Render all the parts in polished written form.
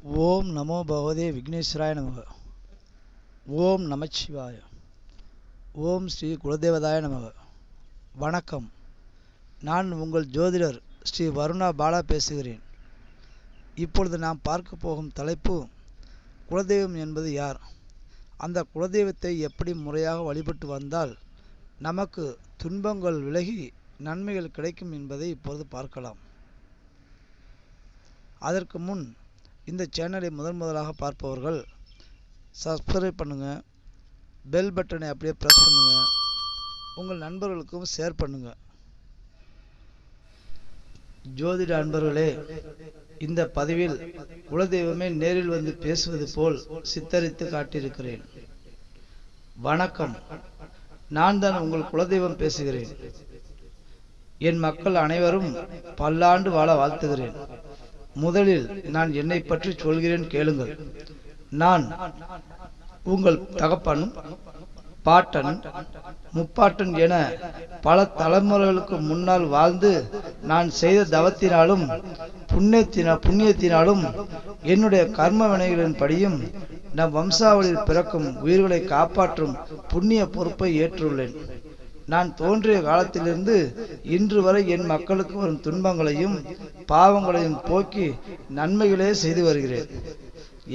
ஓம் நமோ பகவதே விக்னேஸ்வராய நமக. ஓம் நமச்சிவாய. ஓம் ஸ்ரீ குலதேவதாய நமக. வணக்கம். நான் உங்கள் ஜோதிடர் ஸ்ரீ வருணா பாலா பேசுகிறேன். இப்பொழுது நாம் பார்க்க போகும் தலைப்பு, குலதெய்வம் என்பது யார், அந்த குலதெய்வத்தை எப்படி முறையாக வழிபட்டு வந்தால் நமக்கு துன்பங்கள் விலகி நன்மைகள் கிடைக்கும் என்பதை இப்பொழுது பார்க்கலாம். அதற்கு முன் இந்த சேனலை முதலாக பார்ப்பவர்கள் சப்ஸ்கிரைப் பண்ணுங்கள், பெல் பட்டனை அப்படியே ப்ரெஸ் பண்ணுங்கள், உங்கள் நண்பர்களுக்கும் ஷேர் பண்ணுங்கள். ஜோதிட அன்பர்களே, இந்த பதிவில் குலதெய்வமே நேரில் வந்து பேசுவது போல் சித்தரித்து காட்டியிருக்கிறேன். வணக்கம். நான் தான் உங்கள் குலதெய்வம் பேசுகிறேன். என் மக்கள் அனைவரும் பல்லாண்டு வாழ வாழ்த்துகிறேன். முதலில் நான் என்னை பற்றி சொல்கிறேன், கேளுங்கள். நான் உங்கள் தகப்பன், பாட்டன், முப்பாட்டன் என பல தலைமுறைகளுக்கு முன்னால் வாழ்ந்து நான் செய்த தவத்தினாலும் புண்ணியத்தினாலும் என்னுடைய கர்ம வினைகளின் படியும் நம் வம்சாவளியில் பிறக்கும் உயிர்களை காப்பாற்றும் புண்ணிய பொறுப்பை ஏற்றுள்ளேன். நான் தோன்றிய காலத்திலிருந்து இன்று வரை என் மக்களுக்கு வரும் துன்பங்களையும் பாவங்களையும் போக்கி நன்மைகளே செய்து வருகிறேன்.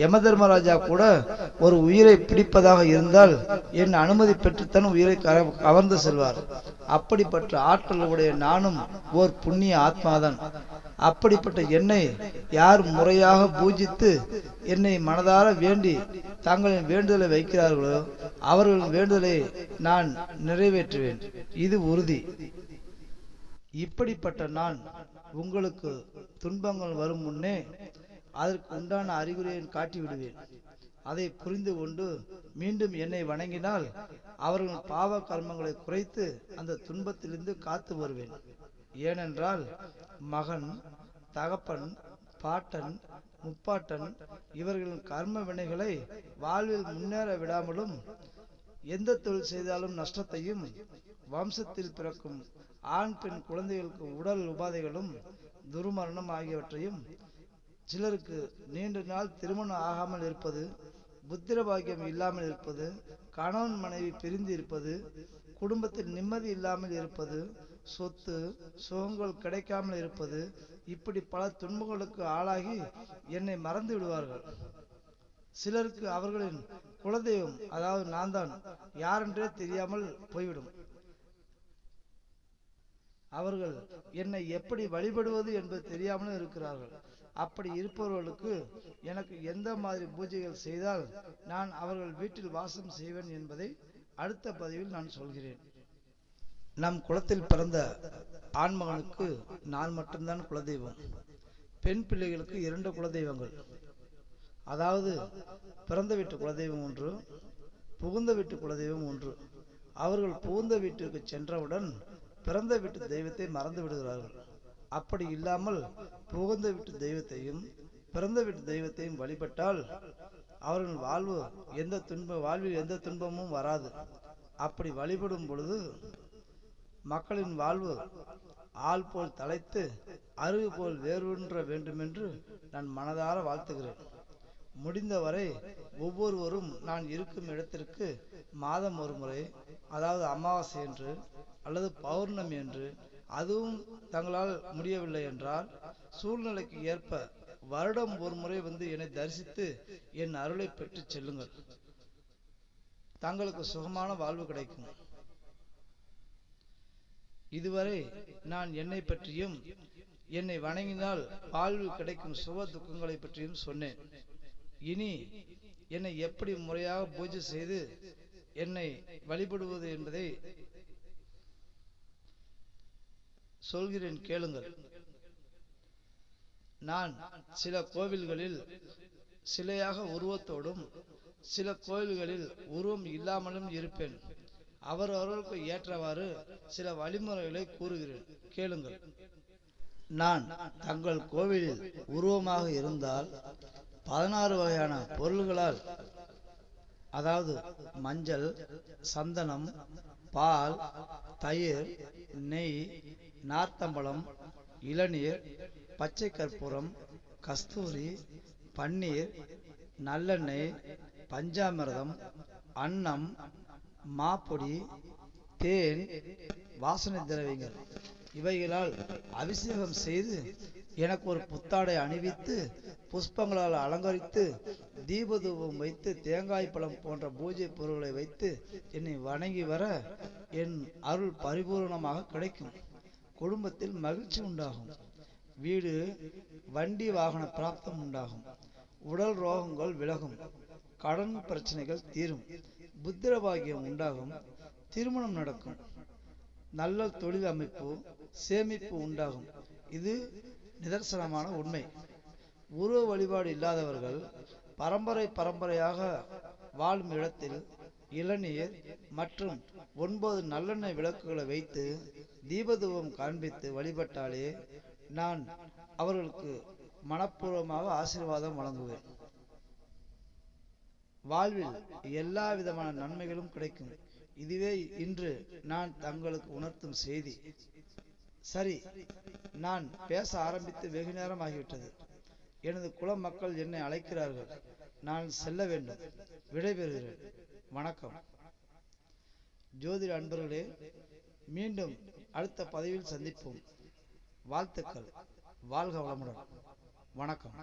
யமதர்மராஜா கூட ஒரு உயிரை பிடிப்பதாக இருந்தால் என் அனுமதி பெற்றுத்தான் உயிரை கவர்ந்து செல்வார். அப்படிப்பட்ட ஆற்றலுடைய நானும் ஓர் புண்ணிய ஆத்மாதான். அப்படிப்பட்ட என்னை யார் முறையாக பூஜித்து என்னை மனதார வேண்டி தங்களின் வேண்டுதலை வைக்கிறார்களோ அவர்களின் வேண்டுதலை நான் நிறைவேற்றுவேன். இது உறுதி. இப்படிப்பட்ட நான் உங்களுக்கு துன்பங்கள் வரும் முன்னே அதற்கு உண்டான அறிகுறியை காட்டிவிடுவேன். அதை புரிந்து கொண்டு மீண்டும் என்னை வணங்கினால் அவர்களின் பாவ கர்மங்களை குறைத்து அந்த துன்பத்திலிருந்து காத்து வருவேன். ஏனென்றால் மகன், தகப்பன், பாட்டன், முப்பாட்டன் இவர்களின் கர்ம வினைகளை வாழ்வில் முன்னேற விடாமலும், எந்த தொழில் செய்தாலும் நஷ்டத்தையும், வம்சத்தில் பிறக்கும் ஆண் பெண் குழந்தைகளுக்கு உடல் உபாதைகளும் துர்மரணம் ஆகியவற்றையும், சிலருக்கு நீண்ட நாள் திருமணம் ஆகாமல் இருப்பது, புத்திர பாக்கியம் இல்லாமல் இருப்பது, கணவன் மனைவி பிரிந்து இருப்பது, குடும்பத்தில் நிம்மதி இல்லாமல் இருப்பது, சொத்து சுகங்கள் கிடைக்காமல் இருப்பது, இப்படி பல துன்பங்களுக்கு ஆளாகி என்னை மறந்து விடுவார்கள். சிலருக்கு அவர்களின் குலதெய்வம், அதாவது நான் தான் யாரென்றே தெரியாமல் போய்விடும். அவர்கள் என்னை எப்படி வழிபடுவது என்பது தெரியாமல் இருக்கிறார்கள். அப்படி இருப்பவர்களுக்கு எனக்கு எந்த மாதிரி பூஜைகள் செய்தால் நான் அவர்கள் வீட்டில் வாசம் செய்வேன் என்பதை அடுத்த பதிவில் நான் சொல்கிறேன். நம் குலத்தில் பிறந்த ஆண்மகனுக்கு நான் மட்டும்தான் குலதெய்வம். பெண் பிள்ளைகளுக்கு 2 குலதெய்வங்கள். அதாவது பிறந்த வீட்டு குலதெய்வம் ஒன்று, புகுந்த வீட்டு குலதெய்வம் ஒன்று. அவர்கள் புகுந்த வீட்டிற்கு சென்றவுடன் பிறந்த வீட்டு தெய்வத்தை மறந்து விடுகிறார்கள். அப்படி இல்லாமல் புகுந்த வீட்டு தெய்வத்தையும் பிறந்த வீட்டு தெய்வத்தையும் வழிபட்டால் அவர்கள் வாழ்வில் எந்த துன்பமும் வராது. அப்படி வழிபடும் பொழுது மக்களின் வாழ்வு ஆள் போல் தலைத்து அருகு போல் வேரூன்ற வேண்டுமென்று நான் மனதார வாழ்த்துகிறேன். முடிந்தவரை ஒவ்வொருவரும் நான் இருக்கும் இடத்திற்கு மாதம் ஒரு முறை, அதாவது அமாவாசை என்று அல்லது பௌர்ணமி என்று, அதுவும் தங்களால் முடியவில்லை என்றால் சூழ்நிலைக்கு ஏற்ப வருடம் ஒரு முறை வந்து என்னை தரிசித்து என் அருளை பெற்று செல்லுங்கள். தங்களுக்கு சுகமான வாழ்வு கிடைக்கும். இதுவரை நான் என்னை பற்றியும் என்னை வணங்கினால் வாழ்வில் கிடைக்கும் சுக துக்கங்களை பற்றியும் சொன்னேன். இனி என்னை எப்படி முறையாக பூஜை செய்து என்னை வழிபடுவது என்பதை சொல்கிறேன், கேளுங்கள். நான் சில கோவில்களில் சிலையாக உருவத்தோடும் சில கோவில்களில் உருவம் இல்லாமலும் இருப்பேன். அவரவர்களுக்கு ஏற்றவாறு சில வழிமுறைகளை கூறுகிறேன், கேளுங்கள். நான் தங்கள் கோவிலில் உருவமாக இருந்தால் 16 வகையான பொருள்களால், அதாவது மஞ்சள், சந்தனம், பால், தயிர், நெய், நார்த்தம்பழம், இளநீர், பச்சை கற்பூரம், கஸ்தூரி, பன்னீர், நல்லெண்ணெய், பஞ்சாமிர்தம், அன்னம், மாப்பொடி, தேன், வாசனை திரவியங்கள் இவைகளால் அபிஷேகம் செய்து எனக்கு ஒரு புத்தாடை அணிவித்து புஷ்பங்களால் அலங்கரித்து தீபதூபம் வைத்து தேங்காய் பழம் போன்ற பூஜை பொருட்களை வைத்து என்னை வணங்கி வர என் அருள் பரிபூர்ணமாக கிடைக்கும். குடும்பத்தில் மகிழ்ச்சி உண்டாகும். வீடு வண்டி வாகன பிராப்தம் உண்டாகும். உடல் ரோகங்கள் விலகும். கடன் பிரச்சனைகள் தீரும். புத்திர பாக்கியம் உண்டாகும். திருமணம் நடக்கும். நல்ல தொழில் அமைப்பு சேமிப்பு உண்டாகும். இது நிதர்சனமான உண்மை. உருவ வழிபாடு இல்லாதவர்கள் பரம்பரையாக வாழும் இடத்தில் இளநீர் மற்றும் 9 நல்லெண்ணெய் விளக்குகளை வைத்து தீபதூபம் காண்பித்து வழிபட்டாலே நான் அவர்களுக்கு மனப்பூர்வமாக ஆசீர்வாதம் வழங்குவேன். வாழ்வில் எல்லா விதமான நன்மைகளும் கிடைக்கும். இதுவே இன்று நான் தங்களுக்கு உணர்த்தும் செய்தி. சரி, நான் பேச ஆரம்பித்து வெகு நேரம் ஆகிவிட்டது. எனது குல மக்கள் என்னை அழைக்கிறார்கள். நான் செல்ல வேண்டும். விடைபெறுகிறேன். வணக்கம். ஜோதிட அன்பர்களே, மீண்டும் அடுத்த பதிவில் சந்திப்போம். வாழ்த்துக்கள். வாழ்க வளமுடன். வணக்கம்.